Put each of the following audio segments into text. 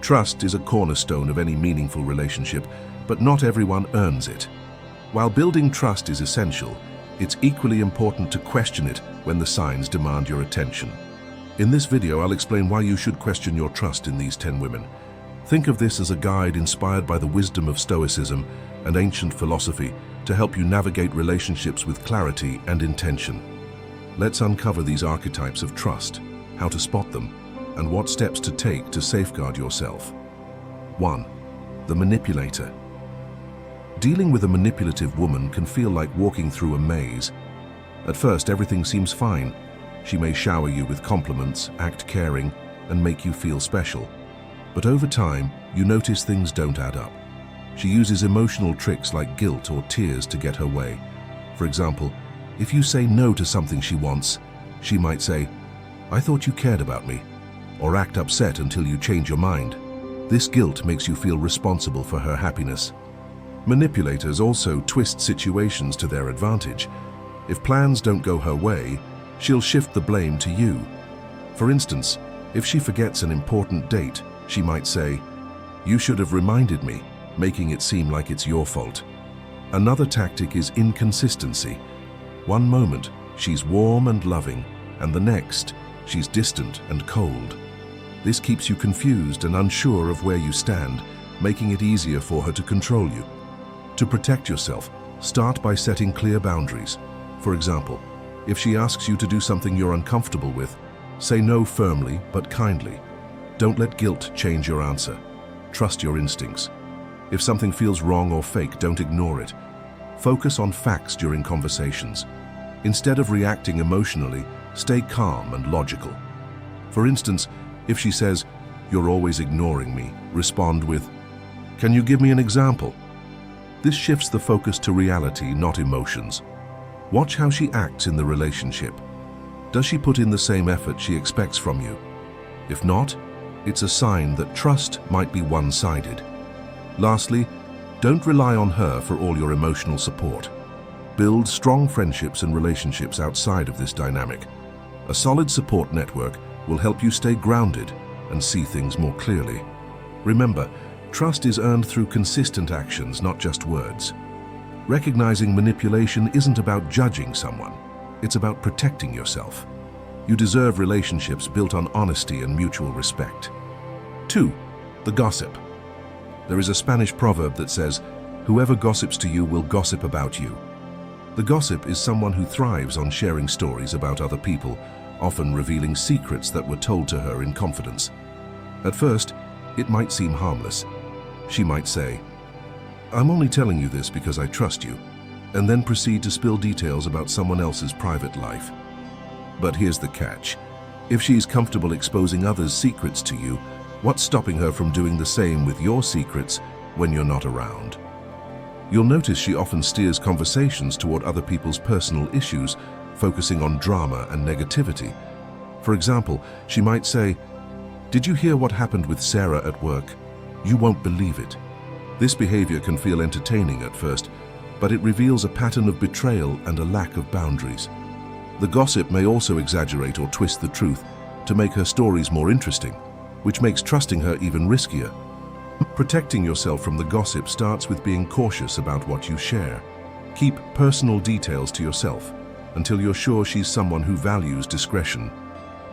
Trust is a cornerstone of any meaningful relationship, but not everyone earns it. While building trust is essential, it's equally important to question it when the signs demand your attention. In this video, I'll explain why you should question your trust in these 10 women. Think of this as a guide inspired by the wisdom of Stoicism and ancient philosophy to help you navigate relationships with clarity and intention. Let's uncover these archetypes of trust, how to spot them, and what steps to take to safeguard yourself. 1. The manipulator. Dealing with a manipulative woman can feel like walking through a maze. At first, everything seems fine. She may shower you with compliments, act caring, and make you feel special. But over time, you notice things don't add up. She uses emotional tricks like guilt or tears to get her way. For example, if you say no to something she wants, she might say, "I thought you cared about me," or act upset until you change your mind. This guilt makes you feel responsible for her happiness. Manipulators also twist situations to their advantage. If plans don't go her way, she'll shift the blame to you. For instance, if she forgets an important date, she might say, "You should have reminded me," making it seem like it's your fault. Another tactic is inconsistency. One moment, she's warm and loving, and the next, she's distant and cold. This keeps you confused and unsure of where you stand, making it easier for her to control you. To protect yourself, start by setting clear boundaries. For example, if she asks you to do something you're uncomfortable with, say no firmly but kindly. Don't let guilt change your answer. Trust your instincts. If something feels wrong or fake, don't ignore it. Focus on facts during conversations. Instead of reacting emotionally, stay calm and logical. For instance, if she says, "You're always ignoring me," respond with, "Can you give me an example?" This shifts the focus to reality, not emotions. Watch how she acts in the relationship. Does she put in the same effort she expects from you? If not, it's a sign that trust might be one-sided. Lastly, don't rely on her for all your emotional support. Build strong friendships and relationships outside of this dynamic. A solid support network will help you stay grounded and see things more clearly. Remember, trust is earned through consistent actions, not just words. Recognizing manipulation isn't about judging someone. It's about protecting yourself. You deserve relationships built on honesty and mutual respect. 2. The gossip. There is a Spanish proverb that says, "Whoever gossips to you will gossip about you." The gossip is someone who thrives on sharing stories about other people, often revealing secrets that were told to her in confidence. At first, it might seem harmless. She might say, "I'm only telling you this because I trust you," and then proceed to spill details about someone else's private life. But here's the catch. If she's comfortable exposing others' secrets to you, what's stopping her from doing the same with your secrets when you're not around? You'll notice she often steers conversations toward other people's personal issues, focusing on drama and negativity. For example, she might say, "Did you hear what happened with Sarah at work? You won't believe it." This behavior can feel entertaining at first, but it reveals a pattern of betrayal and a lack of boundaries. The gossip may also exaggerate or twist the truth to make her stories more interesting, which makes trusting her even riskier. Protecting yourself from the gossip starts with being cautious about what you share. Keep personal details to yourself until you're sure she's someone who values discretion.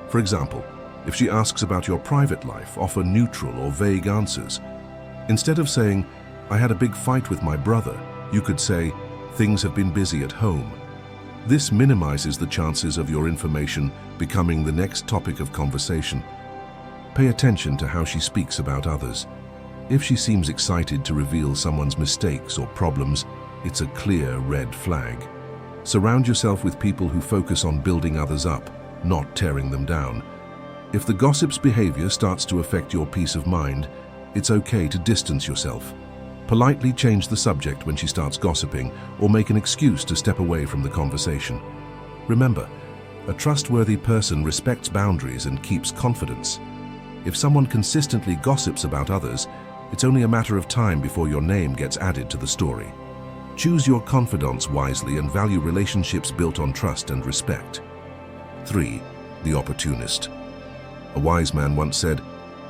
For example, if she asks about your private life, offer neutral or vague answers. Instead of saying, "I had a big fight with my brother," you could say, "Things have been busy at home." This minimizes the chances of your information becoming the next topic of conversation. Pay attention to how she speaks about others. If she seems excited to reveal someone's mistakes or problems, it's a clear red flag. Surround yourself with people who focus on building others up, not tearing them down. If the gossip's behavior starts to affect your peace of mind, it's okay to distance yourself. Politely change the subject when she starts gossiping, or make an excuse to step away from the conversation. Remember, a trustworthy person respects boundaries and keeps confidence. If someone consistently gossips about others, it's only a matter of time before your name gets added to the story. Choose your confidants wisely and value relationships built on trust and respect. 3. The opportunist. A wise man once said,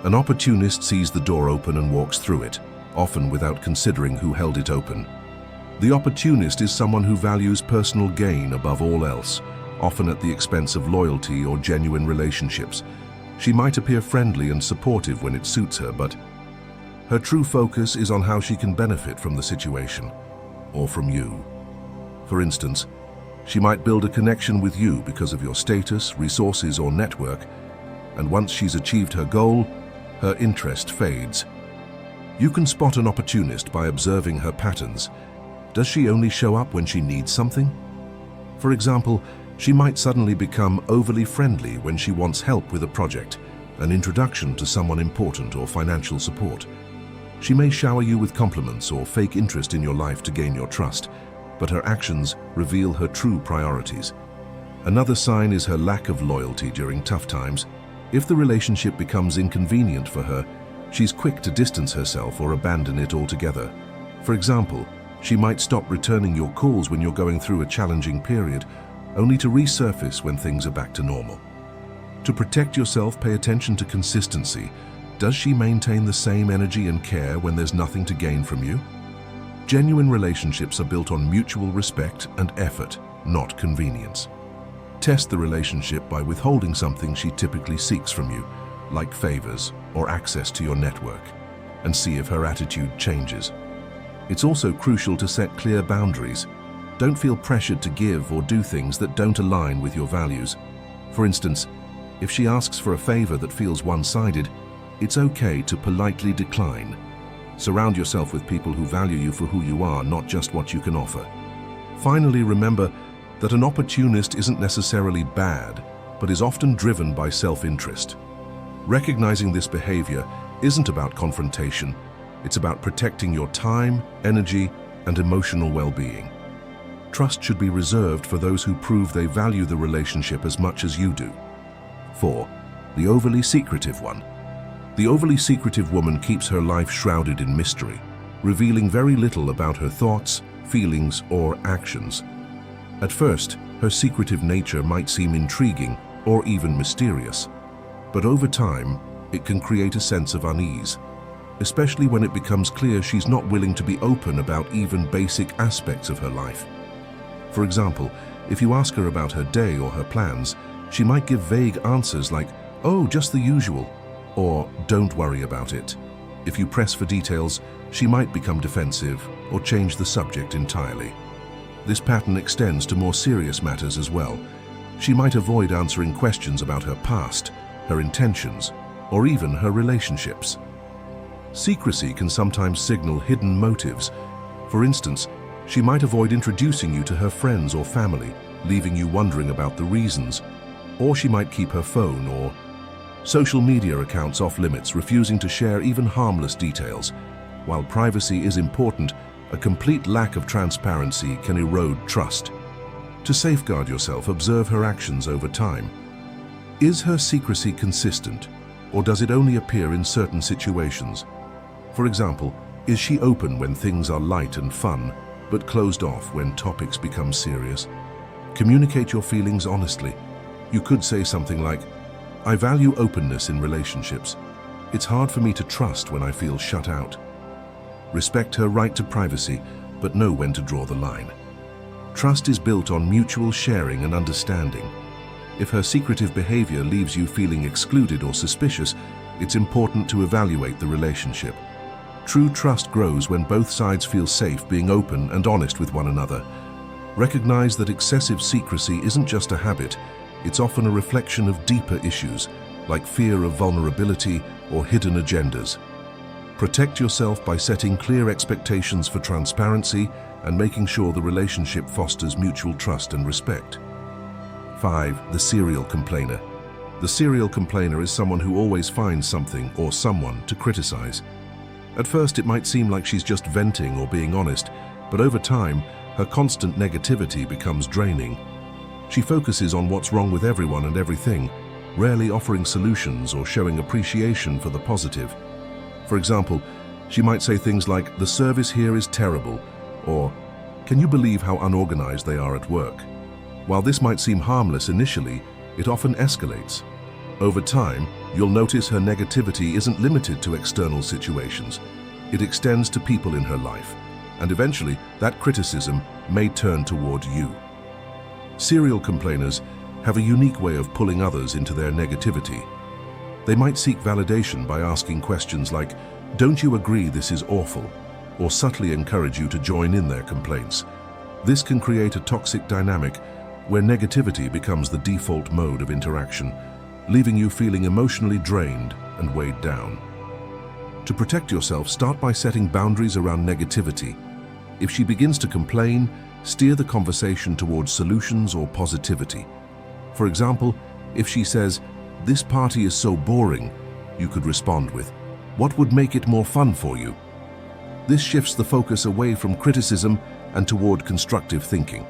An opportunist sees the door open and walks through it, often without considering who held it open. The opportunist is someone who values personal gain above all else, often at the expense of loyalty or genuine relationships. She might appear friendly and supportive when it suits her, but her true focus is on how she can benefit from the situation, or from you. For instance, she might build a connection with you because of your status, resources, or network, and once she's achieved her goal, her interest fades. You can spot an opportunist by observing her patterns. Does she only show up when she needs something? For example, she might suddenly become overly friendly when she wants help with a project, an introduction to someone important, or financial support. She may shower you with compliments or fake interest in your life to gain your trust, but her actions reveal her true priorities. Another sign is her lack of loyalty during tough times. If the relationship becomes inconvenient for her, she's quick to distance herself or abandon it altogether. For example, she might stop returning your calls when you're going through a challenging period, only to resurface when things are back to normal. To protect yourself, pay attention to consistency. Does she maintain the same energy and care when there's nothing to gain from you? Genuine relationships are built on mutual respect and effort, not convenience. Test the relationship by withholding something she typically seeks from you, like favors or access to your network, and see if her attitude changes. It's also crucial to set clear boundaries. Don't feel pressured to give or do things that don't align with your values. For instance, if she asks for a favor that feels one-sided, it's okay to politely decline. Surround yourself with people who value you for who you are, not just what you can offer. Finally, remember that an opportunist isn't necessarily bad, but is often driven by self-interest. Recognizing this behavior isn't about confrontation. It's about protecting your time, energy, and emotional well-being. Trust should be reserved for those who prove they value the relationship as much as you do. 4. The overly secretive one. The overly secretive woman keeps her life shrouded in mystery, revealing very little about her thoughts, feelings, or actions. At first, her secretive nature might seem intriguing or even mysterious, but over time, it can create a sense of unease, especially when it becomes clear she's not willing to be open about even basic aspects of her life. For example, if you ask her about her day or her plans, she might give vague answers like, "Oh, just the usual," or "Don't worry about it." If you press for details, she might become defensive or change the subject entirely. This pattern extends to more serious matters as well. She might avoid answering questions about her past, her intentions, or even her relationships. Secrecy can sometimes signal hidden motives. For instance, she might avoid introducing you to her friends or family, leaving you wondering about the reasons. Or she might keep her phone or social media accounts off limits, refusing to share even harmless details. While privacy is important, a complete lack of transparency can erode trust. To safeguard yourself, observe her actions over time. Is her secrecy consistent, or does it only appear in certain situations? For example, is she open when things are light and fun, but closed off when topics become serious? Communicate your feelings honestly. You could say something like, "I value openness in relationships. It's hard for me to trust when I feel shut out." Respect her right to privacy, but know when to draw the line. Trust is built on mutual sharing and understanding. If her secretive behavior leaves you feeling excluded or suspicious, it's important to evaluate the relationship. True trust grows when both sides feel safe being open and honest with one another. Recognize that excessive secrecy isn't just a habit, it's often a reflection of deeper issues, like fear of vulnerability or hidden agendas. Protect yourself by setting clear expectations for transparency and making sure the relationship fosters mutual trust and respect. 5. The serial complainer. The serial complainer is someone who always finds something or someone to criticize. At first, it might seem like she's just venting or being honest, but over time, her constant negativity becomes draining. She focuses on what's wrong with everyone and everything, rarely offering solutions or showing appreciation for the positive. For example, she might say things like, "The service here is terrible," or "Can you believe how unorganized they are at work?" While this might seem harmless initially, it often escalates. Over time, You'll notice her negativity isn't limited to external situations. It extends to people in her life, and eventually that criticism may turn toward you. Serial complainers have a unique way of pulling others into their negativity. They might seek validation by asking questions like, "Don't you agree this is awful?" or subtly encourage you to join in their complaints. This can create a toxic dynamic where negativity becomes the default mode of interaction, leaving you feeling emotionally drained and weighed down. To protect yourself, start by setting boundaries around negativity. If she begins to complain, steer the conversation towards solutions or positivity. For example, if she says, "This party is so boring," you could respond with, "What would make it more fun for you?" This shifts the focus away from criticism and toward constructive thinking.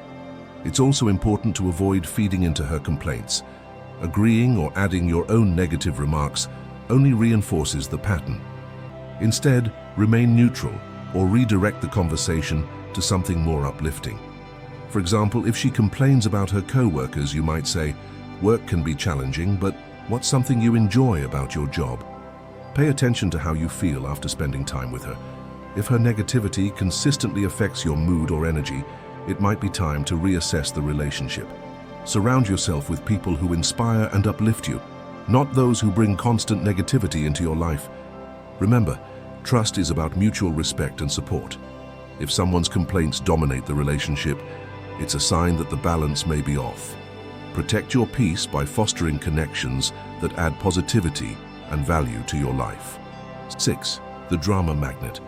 It's also important to avoid feeding into her complaints. Agreeing or adding your own negative remarks only reinforces the pattern. Instead, remain neutral or redirect the conversation to something more uplifting. For example, if she complains about her co-workers, you might say, "Work can be challenging, but what's something you enjoy about your job?" Pay attention to how you feel after spending time with her. If her negativity consistently affects your mood or energy, it might be time to reassess the relationship. Surround yourself with people who inspire and uplift you, not those who bring constant negativity into your life. Remember, trust is about mutual respect and support. If someone's complaints dominate the relationship, it's a sign that the balance may be off. Protect your peace by fostering connections that add positivity and value to your life. 6. The drama magnet.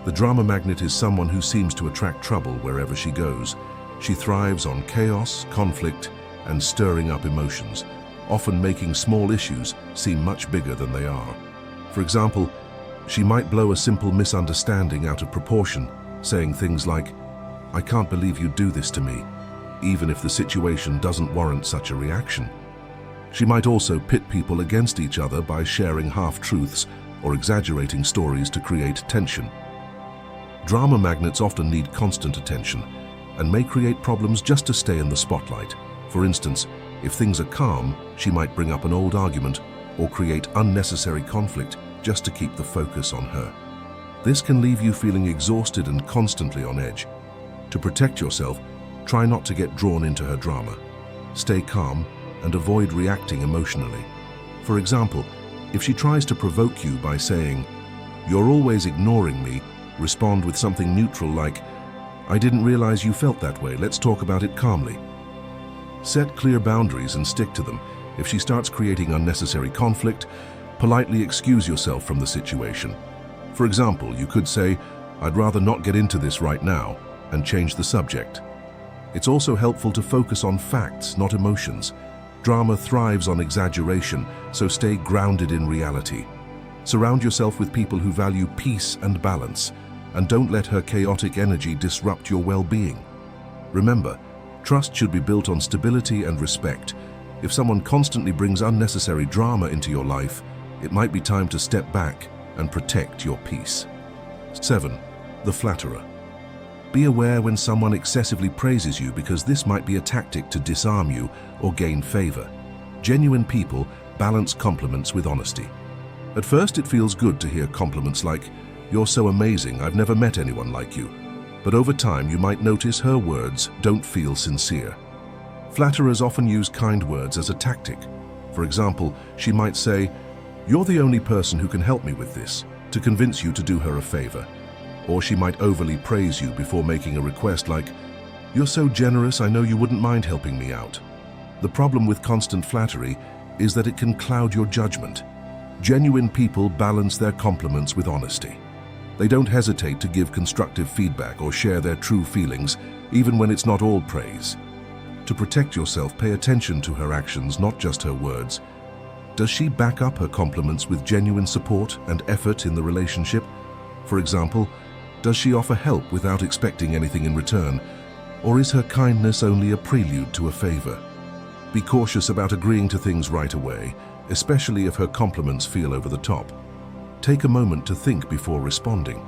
The drama magnet is someone who seems to attract trouble wherever she goes. She thrives on chaos, conflict, and stirring up emotions, often making small issues seem much bigger than they are. For example, she might blow a simple misunderstanding out of proportion, saying things like, "I can't believe you do this to me," even if the situation doesn't warrant such a reaction. She might also pit people against each other by sharing half-truths or exaggerating stories to create tension. Drama magnets often need constant attention and may create problems just to stay in the spotlight. For instance, if things are calm, she might bring up an old argument or create unnecessary conflict just to keep the focus on her. This can leave you feeling exhausted and constantly on edge. To protect yourself, try not to get drawn into her drama. Stay calm and avoid reacting emotionally. For example, if she tries to provoke you by saying, "You're always ignoring me," respond with something neutral like, "I didn't realize you felt that way. Let's talk about it calmly." Set clear boundaries and stick to them. If she starts creating unnecessary conflict, politely excuse yourself from the situation. For example, you could say, "I'd rather not get into this right now," and change the subject. It's also helpful to focus on facts, not emotions. Drama thrives on exaggeration, so stay grounded in reality. Surround yourself with people who value peace and balance, and don't let her chaotic energy disrupt your well-being. Remember, trust should be built on stability and respect. If someone constantly brings unnecessary drama into your life, it might be time to step back and protect your peace. 7. The flatterer. Be aware when someone excessively praises you, because this might be a tactic to disarm you or gain favor. Genuine people balance compliments with honesty. At first, it feels good to hear compliments like, "You're so amazing, I've never met anyone like you." But over time, you might notice her words don't feel sincere. Flatterers often use kind words as a tactic. For example, she might say, "You're the only person who can help me with this," to convince you to do her a favor. Or she might overly praise you before making a request like, "You're so generous, I know you wouldn't mind helping me out." The problem with constant flattery is that it can cloud your judgment. Genuine people balance their compliments with honesty. They don't hesitate to give constructive feedback or share their true feelings, even when it's not all praise. To protect yourself, pay attention to her actions, not just her words. Does she back up her compliments with genuine support and effort in the relationship? For example, does she offer help without expecting anything in return? Or is her kindness only a prelude to a favor? Be cautious about agreeing to things right away, especially if her compliments feel over the top. Take a moment to think before responding.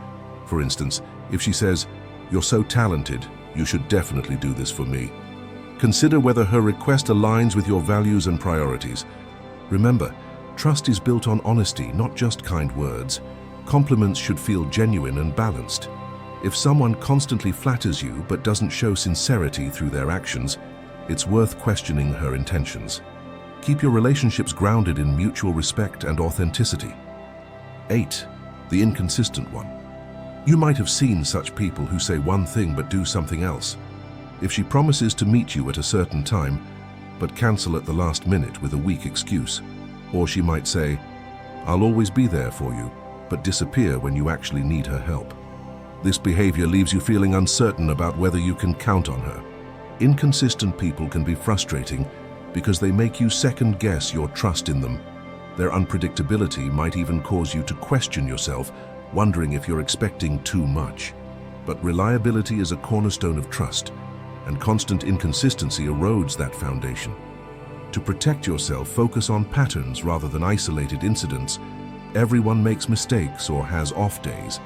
For instance, if she says, "You're so talented, you should definitely do this for me," consider whether her request aligns with your values and priorities. Remember, Trust is built on honesty, not just kind words. Compliments should feel genuine and balanced. If someone constantly flatters you but doesn't show sincerity through their actions, it's worth questioning her intentions. Keep your relationships grounded in mutual respect and authenticity. 8. The inconsistent one. You might have seen such people who say one thing but do something else. If she promises to meet you at a certain time, but cancel at the last minute with a weak excuse, or she might say, "I'll always be there for you," but disappear when you actually need her help. This behavior leaves you feeling uncertain about whether you can count on her. Inconsistent people can be frustrating because they make you second-guess your trust in them. Their unpredictability might even cause you to question yourself, wondering if you're expecting too much. But reliability is a cornerstone of trust, and constant inconsistency erodes that foundation. To protect yourself, focus on patterns rather than isolated incidents. Everyone makes mistakes or has off days,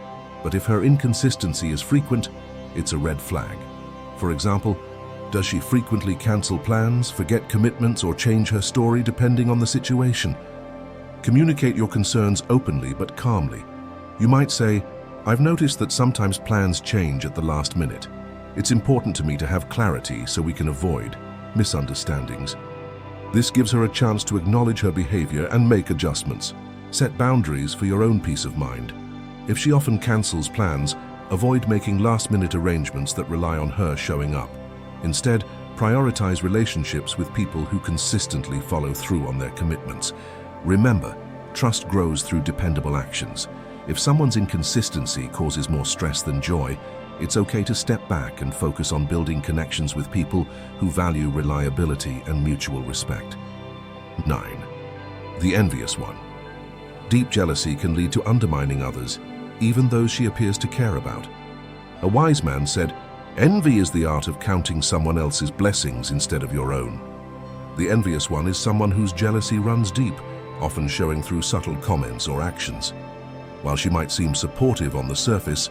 but if her inconsistency is frequent, it's a red flag. For example, does she frequently cancel plans, forget commitments, or change her story depending on the situation? Communicate your concerns openly but calmly. You might say, "I've noticed that sometimes plans change at the last minute. It's important to me to have clarity so we can avoid misunderstandings." This gives her a chance to acknowledge her behavior and make adjustments. Set boundaries for your own peace of mind. If she often cancels plans, avoid making last-minute arrangements that rely on her showing up. Instead, prioritize relationships with people who consistently follow through on their commitments. Remember, trust grows through dependable actions. If someone's inconsistency causes more stress than joy, it's okay to step back and focus on building connections with people who value reliability and mutual respect. 9. The envious one. Deep jealousy can lead to undermining others, even those she appears to care about. A wise man said, "Envy is the art of counting someone else's blessings instead of your own." The envious one is someone whose jealousy runs deep, often showing through subtle comments or actions. While she might seem supportive on the surface,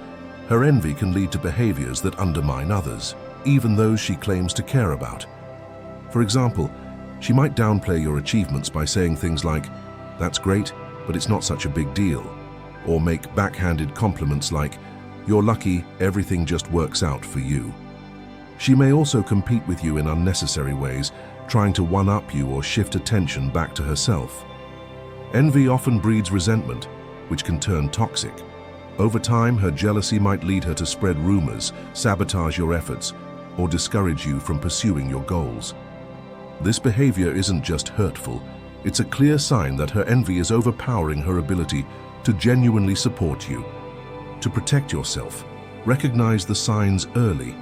her envy can lead to behaviors that undermine others, even those she claims to care about. For example, she might downplay your achievements by saying things like, "That's great, but it's not such a big deal," or make backhanded compliments like, "You're lucky, everything just works out for you." She may also compete with you in unnecessary ways, trying to one-up you or shift attention back to herself. Envy often breeds resentment, which can turn toxic. Over time, her jealousy might lead her to spread rumors, sabotage your efforts, or discourage you from pursuing your goals. This behavior isn't just hurtful, it's a clear sign that her envy is overpowering her ability to genuinely support you. To protect yourself, recognize the signs early.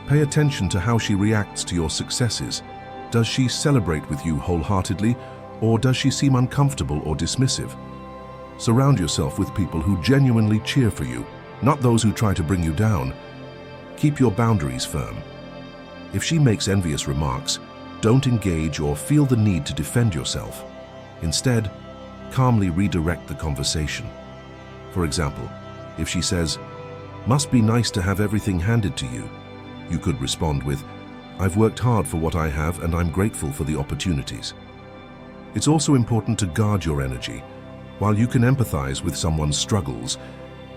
Pay attention to how she reacts to your successes. Does she celebrate with you wholeheartedly, or does she seem uncomfortable or dismissive? Surround yourself with people who genuinely cheer for you, not those who try to bring you down. Keep your boundaries firm. If she makes envious remarks, don't engage or feel the need to defend yourself. Instead, calmly redirect the conversation. For example, if she says, "Must be nice to have everything handed to you," you could respond with, "I've worked hard for what I have and I'm grateful for the opportunities." It's also important to guard your energy. While you can empathize with someone's struggles,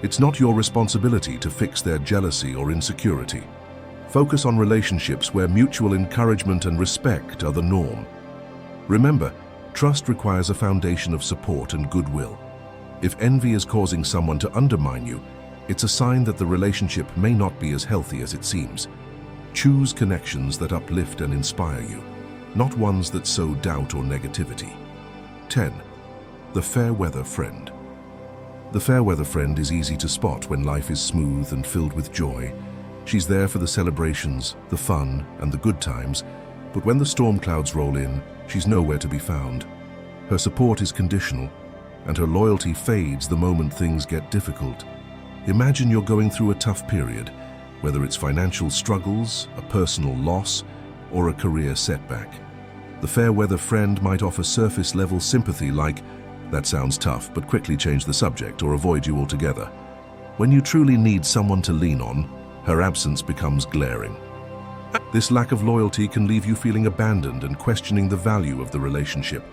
it's not your responsibility to fix their jealousy or insecurity. Focus on relationships where mutual encouragement and respect are the norm. Remember, trust requires a foundation of support and goodwill. If envy is causing someone to undermine you, it's a sign that the relationship may not be as healthy as it seems. Choose connections that uplift and inspire you, not ones that sow doubt or negativity. 10. The fair-weather friend. The fair-weather friend is easy to spot when life is smooth and filled with joy. She's there for the celebrations, the fun, and the good times, but when the storm clouds roll in, she's nowhere to be found. Her support is conditional, and her loyalty fades the moment things get difficult. Imagine you're going through a tough period, whether it's financial struggles, a personal loss, or a career setback. The fair-weather friend might offer surface-level sympathy like, "That sounds tough," but quickly change the subject or avoid you altogether. When you truly need someone to lean on, her absence becomes glaring. This lack of loyalty can leave you feeling abandoned and questioning the value of the relationship.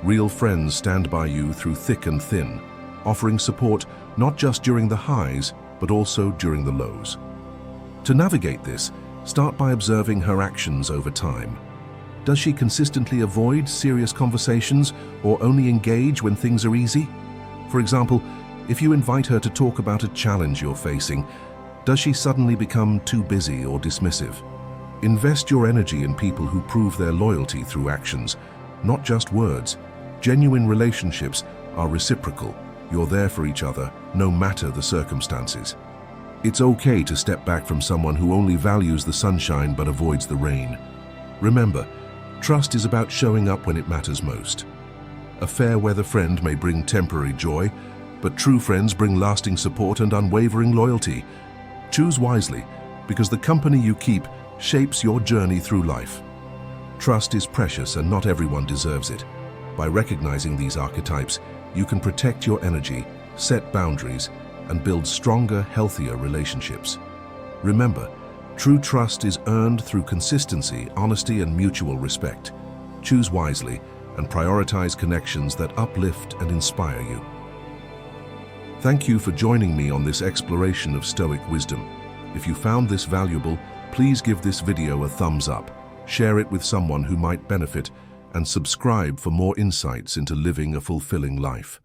Real friends stand by you through thick and thin, offering support not just during the highs, but also during the lows. To navigate this, start by observing her actions over time. Does she consistently avoid serious conversations or only engage when things are easy? For example, if you invite her to talk about a challenge you're facing, does she suddenly become too busy or dismissive? Invest your energy in people who prove their loyalty through actions, not just words. Genuine relationships are reciprocal. You're there for each other, no matter the circumstances. It's okay to step back from someone who only values the sunshine but avoids the rain. Remember, trust is about showing up when it matters most. A fair-weather friend may bring temporary joy, but true friends bring lasting support and unwavering loyalty. Choose wisely, because the company you keep shapes your journey through life. Trust is precious and not everyone deserves it. By recognizing these archetypes, you can protect your energy, set boundaries, and build stronger, healthier relationships. Remember, true trust is earned through consistency, honesty, and mutual respect. Choose wisely and prioritize connections that uplift and inspire you. Thank you for joining me on this exploration of Stoic wisdom. If you found this valuable, please give this video a thumbs up, share it with someone who might benefit, and subscribe for more insights into living a fulfilling life.